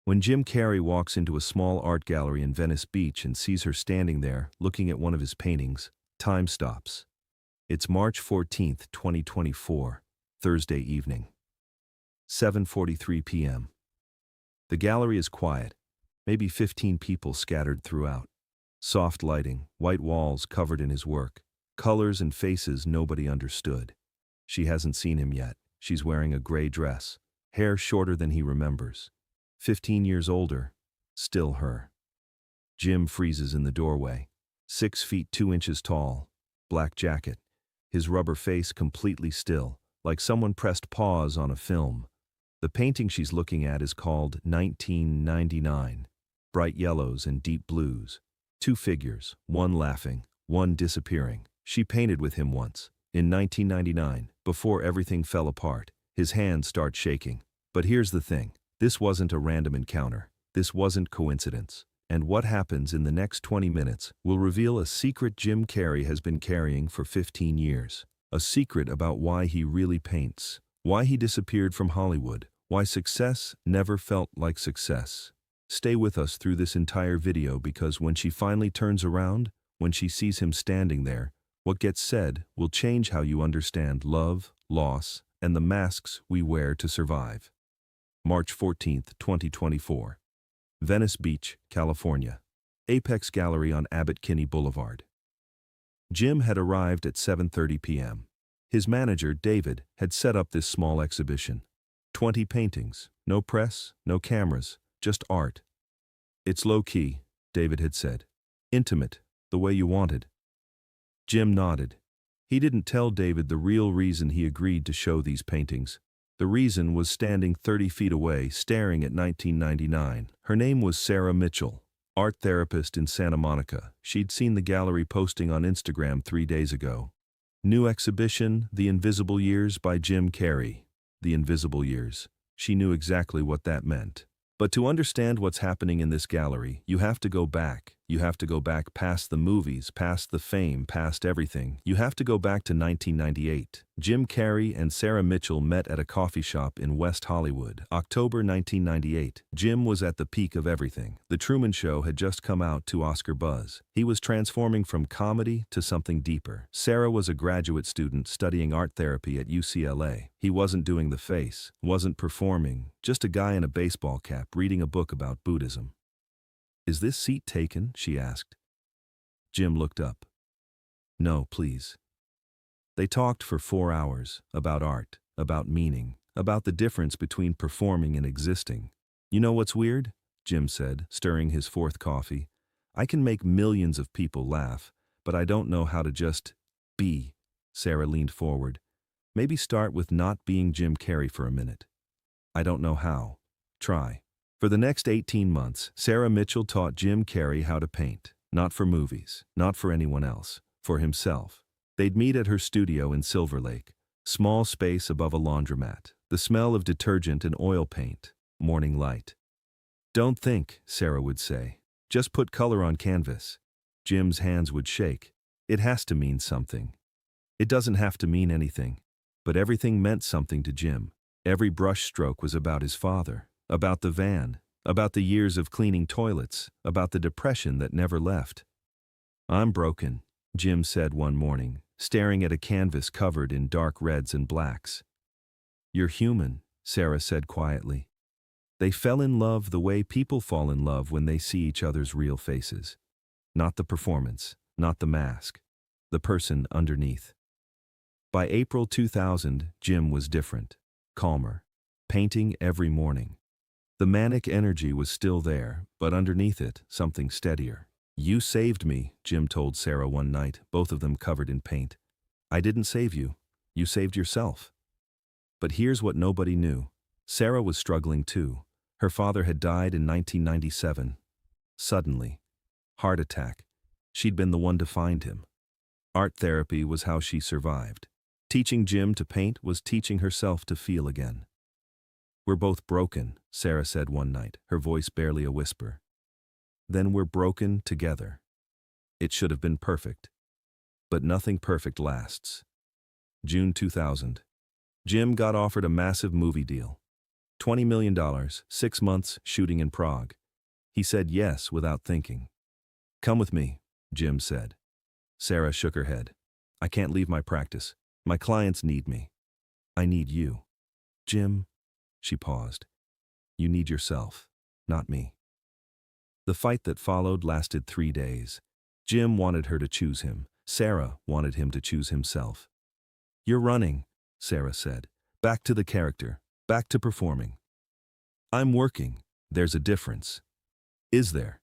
When Jim Carrey walks into a small art gallery in Venice Beach and sees her standing there, looking at one of his paintings, time stops. It's March 14th, 2024, Thursday evening. 7:43 p.m. The gallery is quiet, maybe 15 people scattered throughout. Soft lighting, white walls covered in his work, colors and faces nobody understood. She hasn't seen him yet. She's wearing a gray dress, hair shorter than he remembers. 15 years older, still her. Jim freezes in the doorway, 6 feet 2 inches tall, black jacket, his rubber face completely still, like someone pressed pause on a film. The painting she's looking at is called 1999, bright yellows and deep blues. 2 figures, one laughing, one disappearing. She painted with him once, in 1999, before everything fell apart. His hands start shaking. But here's the thing. This wasn't a random encounter. This wasn't coincidence. And what happens in the next 20 minutes will reveal a secret Jim Carrey has been carrying for 15 years. A secret about why he really paints, why he disappeared from Hollywood, why success never felt like success. Stay with us through this entire video because when she finally turns around, when she sees him standing there, what gets said will change how you understand love, loss, and the masks we wear to survive. March 14th, 2024. Venice Beach, California. Apex Gallery on Abbot Kinney Boulevard. Jim had arrived at 7:30 p.m. His manager, David, had set up this small exhibition. 20 paintings, no press, no cameras, just art. It's low-key, David had said. Intimate, the way you wanted. Jim nodded. He didn't tell David the real reason he agreed to show these paintings. The reason was standing 30 feet away, staring at 1999. Her name was Sarah Mitchell, art therapist in Santa Monica. She'd seen the gallery posting on Instagram 3 days ago. New exhibition, The Invisible Years by Jim Carrey. The Invisible Years. She knew exactly what that meant. But to understand what's happening in this gallery, you have to go back. You have to go back past the movies, past the fame, past everything. You have to go back to 1998. Jim Carrey and Sarah Mitchell met at a coffee shop in West Hollywood, October 1998. Jim was at the peak of everything. The Truman Show had just come out to Oscar buzz. He was transforming from comedy to something deeper. Sarah was a graduate student studying art therapy at UCLA. He wasn't doing the face, wasn't performing, just a guy in a baseball cap reading a book about Buddhism. "Is this seat taken?" she asked. Jim looked up. "No, please." They talked for 4 hours, about art, about meaning, about the difference between performing and existing. "You know what's weird?" Jim said, stirring his 4th coffee. "I can make millions of people laugh, but I don't know how to just be." Sarah leaned forward. "Maybe start with not being Jim Carrey for a minute." "I don't know how." "Try." For the next 18 months, Sarah Mitchell taught Jim Carrey how to paint. Not for movies, not for anyone else, for himself. They'd meet at her studio in Silver Lake. Small space above a laundromat. The smell of detergent and oil paint. Morning light. "Don't think," Sarah would say. "Just put color on canvas." Jim's hands would shake. "It has to mean something." It doesn't have to mean anything. But everything meant something to Jim. Every brush stroke was about his father. About the van, about the years of cleaning toilets, about the depression that never left. "I'm broken," Jim said one morning, staring at a canvas covered in dark reds and blacks. "You're human," Sarah said quietly. They fell in love the way people fall in love when they see each other's real faces. Not the performance, not the mask, the person underneath. By April 2000, Jim was different, calmer, painting every morning. The manic energy was still there, but underneath it, something steadier. "You saved me," Jim told Sarah one night, both of them covered in paint. "I didn't save you. You saved yourself." But here's what nobody knew. Sarah was struggling too. Her father had died in 1997. Suddenly. Heart attack. She'd been the one to find him. Art therapy was how she survived. Teaching Jim to paint was teaching herself to feel again. "We're both broken," Sarah said one night, her voice barely a whisper. "Then we're broken together." It should have been perfect. But nothing perfect lasts. June 2000. Jim got offered a massive movie deal. $20 million, 6 months shooting in Prague. He said yes without thinking. Come with me, Jim said. Sarah shook her head. I can't leave my practice. My clients need me. I need you. Jim, she paused. You need yourself, not me. The fight that followed lasted 3 days. Jim wanted her to choose him. Sarah wanted him to choose himself. You're running, Sarah said. Back to the character, back to performing. I'm working. There's a difference. Is there?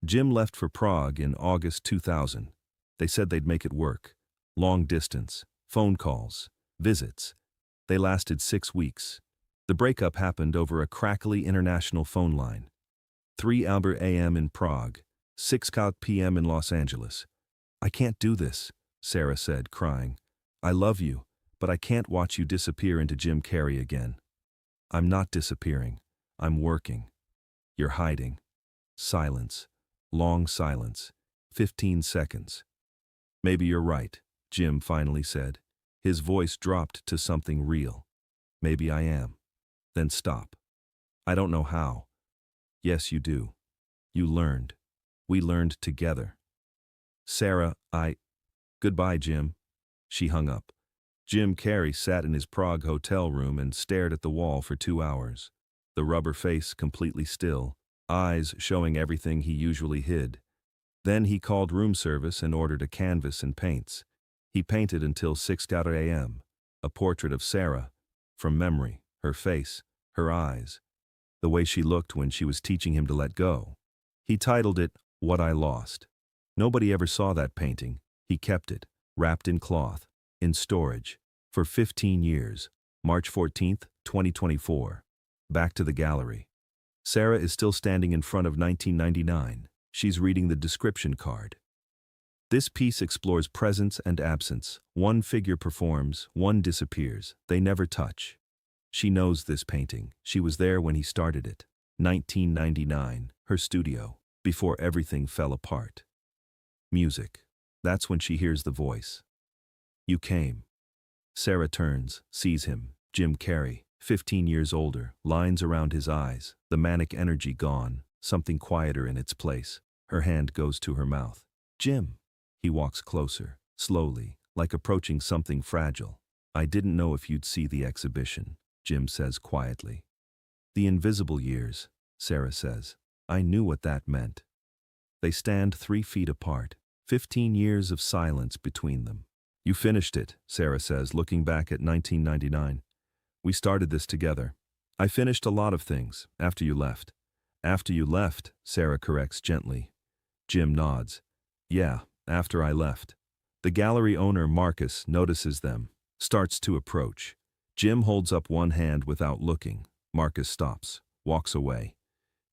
Jim left for Prague in August 2000. They said they'd make it work. Long distance, phone calls, visits. They lasted 6 weeks. The breakup happened over a crackly international phone line. 3 a.m. in Prague, 6 p.m. in Los Angeles. I can't do this, Sarah said, crying. I love you, but I can't watch you disappear into Jim Carrey again. I'm not disappearing. I'm working. You're hiding. Silence. Long silence. 15 seconds. Maybe you're right, Jim finally said. His voice dropped to something real. Maybe I am. Then stop. I don't know how. Yes, you do. You learned. We learned together. Sarah, Goodbye, Jim. She hung up. Jim Carrey sat in his Prague hotel room and stared at the wall for 2 hours. The rubber face completely still, eyes showing everything he usually hid. Then he called room service and ordered a canvas and paints. He painted until 6 a.m. A portrait of Sarah, from memory, her face, her eyes, the way she looked when she was teaching him to let go. He titled it, What I Lost. Nobody ever saw that painting. He kept it, wrapped in cloth, in storage, for 15 years, March 14, 2024. Back to the gallery. Sarah is still standing in front of 1999. She's reading the description card. This piece explores presence and absence. One figure performs, one disappears. They never touch. She knows this painting. She was there when he started it. 1999, her studio, before everything fell apart. Music. That's when she hears the voice. You came. Sarah turns, sees him, Jim Carrey, 15 years older, lines around his eyes, the manic energy gone, something quieter in its place. Her hand goes to her mouth. Jim. He walks closer, slowly, like approaching something fragile. I didn't know if you'd see the exhibition, Jim says quietly. The invisible years, Sarah says. I knew what that meant. They stand 3 feet apart, 15 years of silence between them. You finished it, Sarah says, looking back at 1999. We started this together. I finished a lot of things, after you left. After you left, Sarah corrects gently. Jim nods. Yeah, after I left. The gallery owner, Marcus, notices them, starts to approach. Jim holds up one hand without looking. Marcus stops, walks away.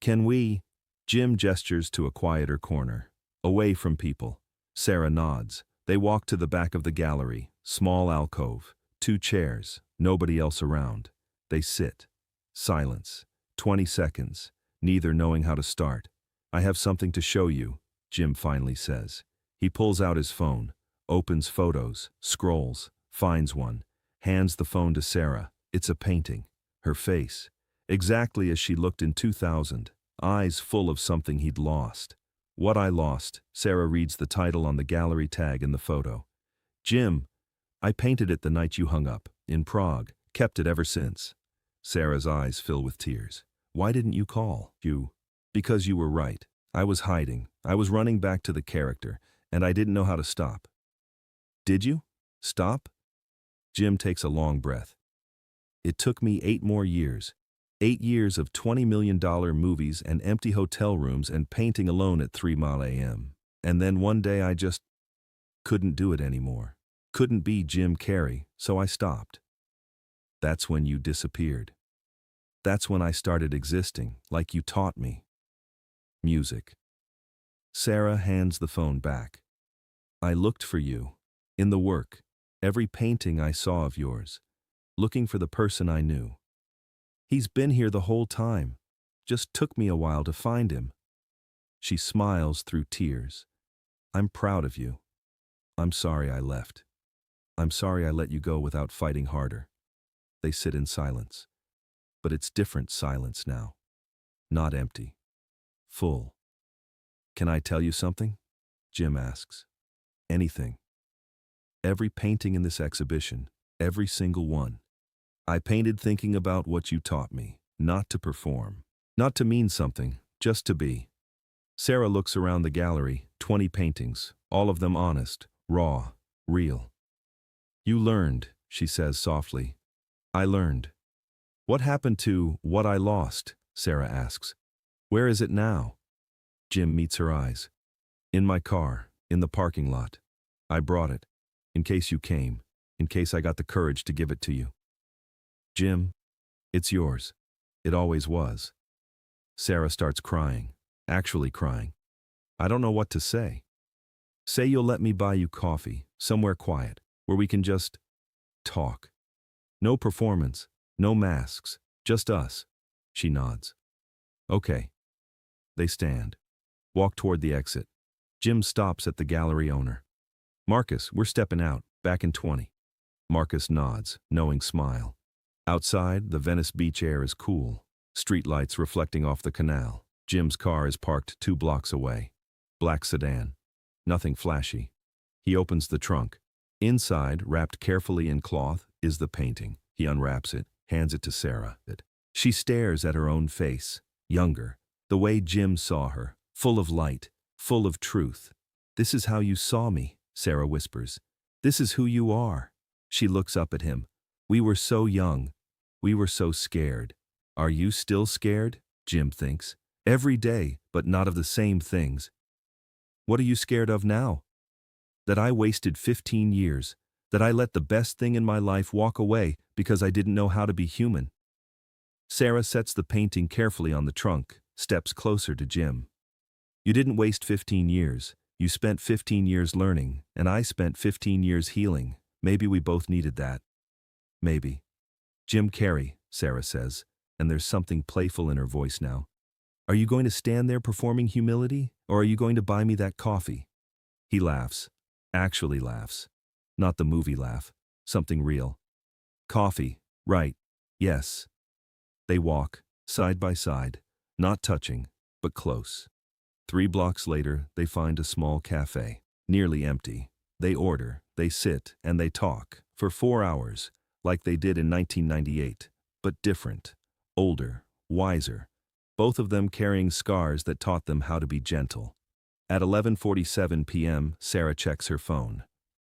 Can we? Jim gestures to a quieter corner, away from people. Sarah nods. They walk to the back of the gallery, small alcove, 2 chairs, nobody else around. They sit. Silence. 20 seconds, neither knowing how to start. I have something to show you, Jim finally says. He pulls out his phone, opens photos, scrolls, finds one, hands the phone to Sarah. It's a painting. Her face. Exactly as she looked in 2000, eyes full of something he'd lost. What I Lost, Sarah reads the title on the gallery tag in the photo. Jim, I painted it the night you hung up, in Prague, kept it ever since. Sarah's eyes fill with tears. Why didn't you call? You. Because you were right. I was hiding. I was running back to the character, and I didn't know how to stop. Did you? Stop? Jim takes a long breath. It took me 8 more years. 8 years of $20 million movies and empty hotel rooms and painting alone at 3 a.m. And then one day I just couldn't do it anymore. Couldn't be Jim Carrey, so I stopped. That's when you disappeared. That's when I started existing, like you taught me. Music. Sarah hands the phone back. I looked for you. In the work. Every painting I saw of yours. Looking for the person I knew. He's been here the whole time. Just took me a while to find him. She smiles through tears. I'm proud of you. I'm sorry I left. I'm sorry I let you go without fighting harder. They sit in silence. But it's different silence now. Not empty. Full. Can I tell you something? Jim asks. Anything. Every painting in this exhibition, every single one. I painted thinking about what you taught me, not to perform, not to mean something, just to be. Sarah looks around the gallery, 20 paintings, all of them honest, raw, real. You learned, she says softly. I learned. What happened to what I lost? Sarah asks. Where is it now? Jim meets her eyes. In my car, in the parking lot. I brought it. In case you came, in case I got the courage to give it to you. Jim, it's yours. It always was. Sarah starts crying, actually crying. I don't know what to say. Say you'll let me buy you coffee, somewhere quiet, where we can just talk. No performance, no masks, just us. She nods. Okay. They stand. Walk toward the exit. Jim stops at the gallery owner. Marcus, we're stepping out, back in 20. Marcus nods, knowing smile. Outside, the Venice Beach air is cool. Streetlights reflecting off the canal. Jim's car is parked 2 blocks away. Black sedan. Nothing flashy. He opens the trunk. Inside, wrapped carefully in cloth, is the painting. He unwraps it, hands it to Sarah. She stares at her own face, younger, the way Jim saw her, full of light, full of truth. This is how you saw me, Sarah whispers. This is who you are. She looks up at him. We were so young. We were so scared. Are you still scared? Jim thinks. Every day, but not of the same things. What are you scared of now? That I wasted 15 years, that I let the best thing in my life walk away because I didn't know how to be human. Sarah sets the painting carefully on the trunk, steps closer to Jim. You didn't waste 15 years. You spent 15 years learning, and I spent 15 years healing. Maybe we both needed that. Maybe. Jim Carrey, Sarah says, and there's something playful in her voice now. Are you going to stand there performing humility, or are you going to buy me that coffee? He laughs. Actually laughs. Not the movie laugh. Something real. Coffee. Right. Yes. They walk, side by side, not touching, but close. 3 blocks later, they find a small cafe, nearly empty. They order, they sit, and they talk, for 4 hours, like they did in 1998, but different, older, wiser, both of them carrying scars that taught them how to be gentle. At 11:47 p.m., Sarah checks her phone.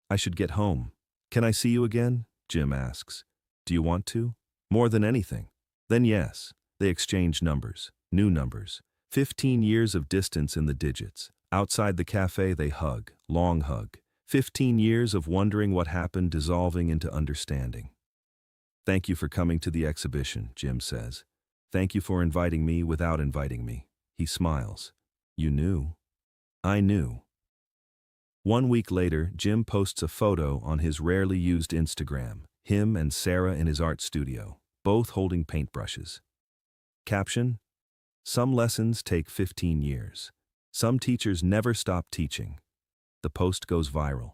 I should get home. Can I see you again? Jim asks. Do you want to? More than anything. Then yes. They exchange numbers, new numbers. 15 years of distance in the digits. Outside the cafe they hug, long hug. 15 years of wondering what happened dissolving into understanding. Thank you for coming to the exhibition, Jim says. Thank you for inviting me without inviting me. He smiles. You knew. I knew. 1 week later, Jim posts a photo on his rarely used Instagram, him and Sarah in his art studio, both holding paintbrushes. Caption: Some lessons take 15 years. Some teachers never stop teaching. The post goes viral.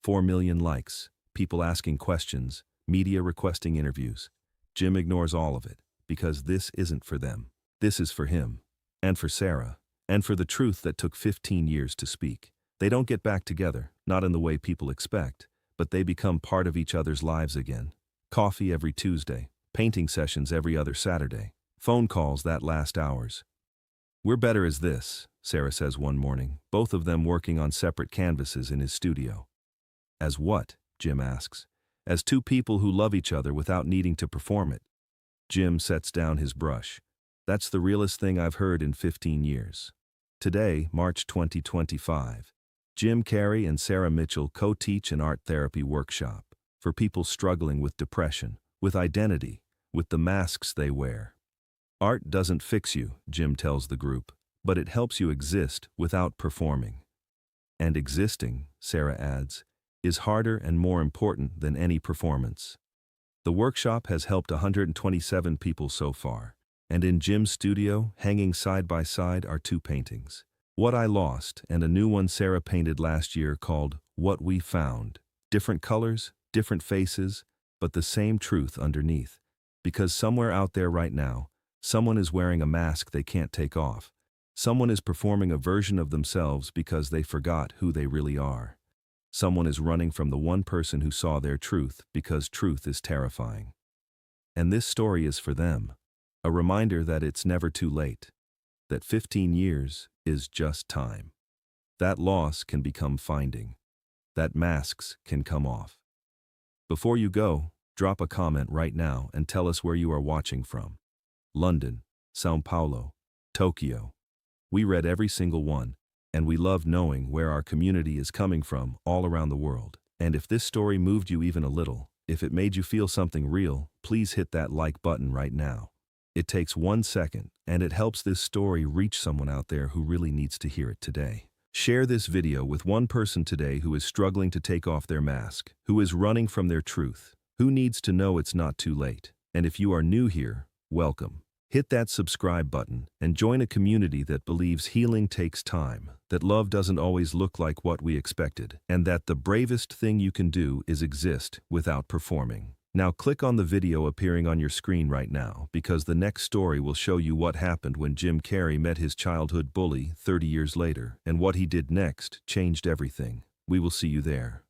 4 million likes, people asking questions, media requesting interviews. Jim ignores all of it, because this isn't for them. This is for him, and for Sarah, and for the truth that took 15 years to speak. They don't get back together, not in the way people expect, but they become part of each other's lives again. Coffee every Tuesday, painting sessions every other Saturday, phone calls that last hours. We're better as this, Sarah says one morning, both of them working on separate canvases in his studio. As what? Jim asks. As 2 people who love each other without needing to perform it. Jim sets down his brush. That's the realest thing I've heard in 15 years. Today, March 2025. Jim Carrey and Sarah Mitchell co-teach an art therapy workshop for people struggling with depression, with identity, with the masks they wear. Art doesn't fix you, Jim tells the group, but it helps you exist without performing. And existing, Sarah adds, is harder and more important than any performance. The workshop has helped 127 people so far, and in Jim's studio, hanging side by side, are 2 paintings. What I Lost and a new one Sarah painted last year called What We Found. Different colors, different faces, but the same truth underneath. Because somewhere out there right now, someone is wearing a mask they can't take off. Someone is performing a version of themselves because they forgot who they really are. Someone is running from the one person who saw their truth because truth is terrifying. And this story is for them. A reminder that it's never too late. That 15 years is just time. That loss can become finding. That masks can come off. Before you go, drop a comment right now and tell us where you are watching from. London, São Paulo, Tokyo. We read every single one, and we love knowing where our community is coming from all around the world. And if this story moved you even a little, if it made you feel something real, please hit that like button right now. It takes 1 second, and it helps this story reach someone out there who really needs to hear it today. Share this video with one person today who is struggling to take off their mask, who is running from their truth, who needs to know it's not too late. And if you are new here, welcome. Hit that subscribe button and join a community that believes healing takes time, that love doesn't always look like what we expected, and that the bravest thing you can do is exist without performing. Now click on the video appearing on your screen right now, because the next story will show you what happened when Jim Carrey met his childhood bully 30 years later, and what he did next changed everything. We will see you there.